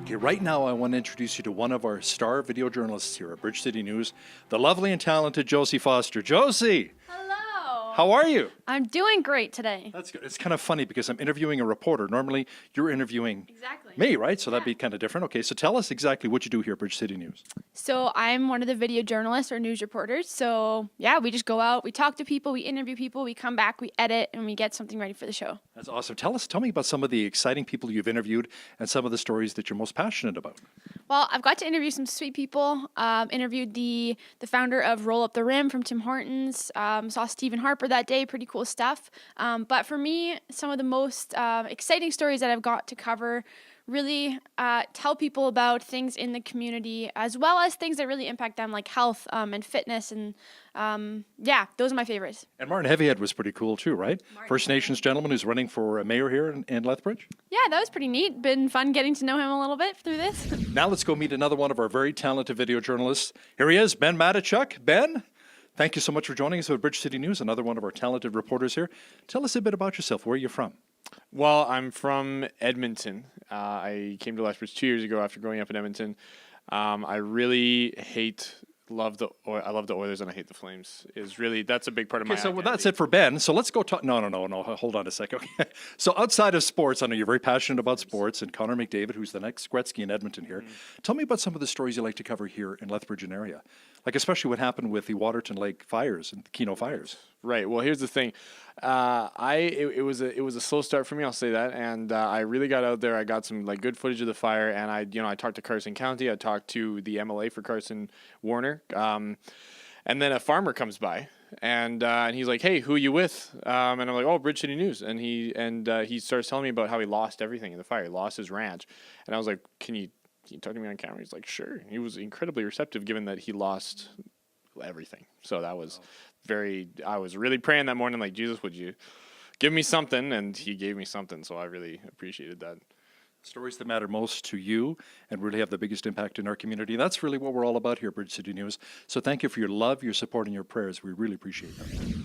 Okay, right now I want to introduce you to one of our star video journalists here at Bridge City News, the lovely and talented Josie Foster. Josie! Hello! How are you? I'm doing great today. That's good. It's kind of funny because I'm interviewing a reporter. Normally you're interviewing Exactly. me, right? So that'd be kind of different. Okay, so tell us exactly what you do here at Bridge City News. So I'm one of the video journalists or news reporters. So yeah, we just go out, we talk to people, we interview people, we come back, we edit, and we get something ready for the show. That's awesome. Tell me about some of the exciting people you've interviewed and some of the stories that you're most passionate about. Well, I've got to interview some sweet people. Interviewed the founder of Roll Up the Rim from Tim Hortons. Saw Stephen Harper that day. Pretty cool stuff. But for me, some of the most exciting stories that I've got to cover really tell people about things in the community as well as things that really impact them like health and fitness. And yeah, those are my favorites. And Martin Heavyhead was pretty cool too, right? First Nations gentleman who's running for mayor here in Lethbridge. Yeah, that was pretty neat. Been fun getting to know him a little bit through this. Now let's go meet another one of our very talented video journalists. Here he is, Ben Matichuk. Ben, thank you so much for joining us at Bridge City News, another one of our talented reporters here. Tell us a bit about yourself. Where are you from? Well, I'm from Edmonton. I came to Lethbridge 2 years ago after growing up in Edmonton. I really love the Oilers and I hate the Flames. That's a big part of my Okay, so identity. that's it for Ben. So let's go talk. No. Hold on a second. Okay. So outside of sports, I know you're very passionate about sports, and Connor McDavid, who's the next Gretzky in Edmonton here. Tell me about some of the stories you like to cover here in Lethbridge and area, like especially what happened with the Waterton Lake fires and the Keno fires. Right. Well, here's the thing. It was a slow start for me. I'll say that. And I really got out there. I got some good footage of the fire, and I talked to Carson County. I talked to the MLA for Carson Warner, and then a farmer comes by, and he's like, "Hey, who are you with?" And I'm like, "Oh, Bridge City News." And he starts telling me about how he lost everything in the fire. He lost his ranch, and I was like, "Can you talk to me on camera?" He's like, "Sure." He was incredibly receptive, given that he lost everything. So that was I was really praying that morning, like, Jesus, would you give me something? And he gave me something. So I really appreciated that. Stories that matter most to you and really have the biggest impact in our community. That's really what we're all about here at Bridge City News. So thank you for your love, your support, and your prayers. We really appreciate that.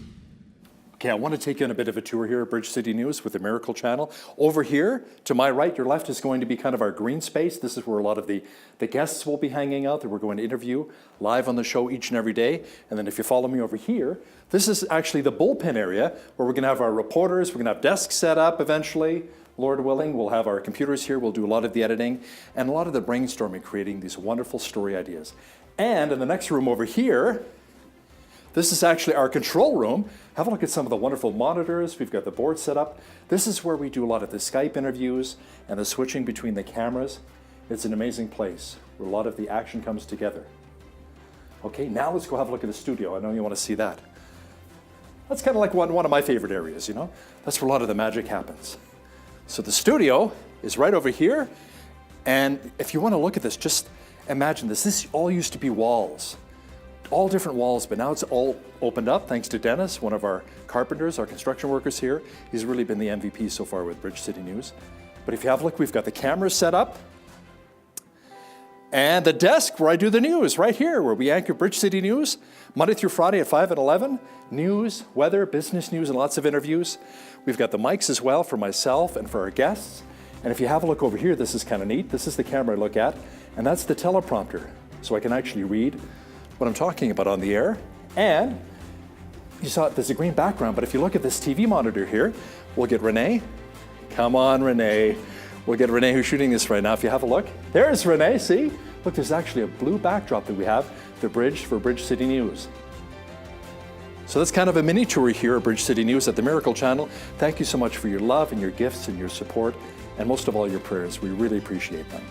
Okay, I want to take you on a bit of a tour here at Bridge City News with the Miracle Channel. Over here, to my right, your left, is going to be kind of our green space. This is where a lot of the guests will be hanging out that we're going to interview live on the show each and every day. And then if you follow me over here, this is actually the bullpen area where we're going to have our reporters. We're going to have desks set up eventually. Lord willing, we'll have our computers here. We'll do a lot of the editing and a lot of the brainstorming, creating these wonderful story ideas. And in the next room over here, this is actually our control room. Have a look at some of the wonderful monitors. We've got the board set up. This is where we do a lot of the Skype interviews and the switching between the cameras. It's an amazing place where a lot of the action comes together. Okay, now let's go have a look at the studio. I know you want to see that. That's kind of like one of my favorite areas, you know? That's where a lot of the magic happens. So the studio is right over here. And if you want to look at this, just imagine this. This all used to be walls. All different walls, but now it's all opened up thanks to Dennis, one of our carpenters, our construction workers here. He's really been the MVP so far with Bridge City News. But if you have a look, we've got the cameras set up and the desk where I do the news right here, where we anchor Bridge City News Monday through Friday at 5 and 11. News, weather, business news, and lots of interviews. We've got the mics as well for myself and for our guests. And if you have a look over here, this is kind of neat. This is the camera I look at, and that's the teleprompter. So I can actually read what I'm talking about on the air. And you saw there's a green background, but if you look at this TV monitor here, we'll get Renee. Come on, Renee. We'll get Renee who's shooting this right now. If you have a look, there's Renee, see? Look, there's actually a blue backdrop that we have, the bridge for Bridge City News. So that's kind of a mini tour here at Bridge City News at the Miracle Channel. Thank you so much for your love and your gifts and your support, and most of all, your prayers. We really appreciate them.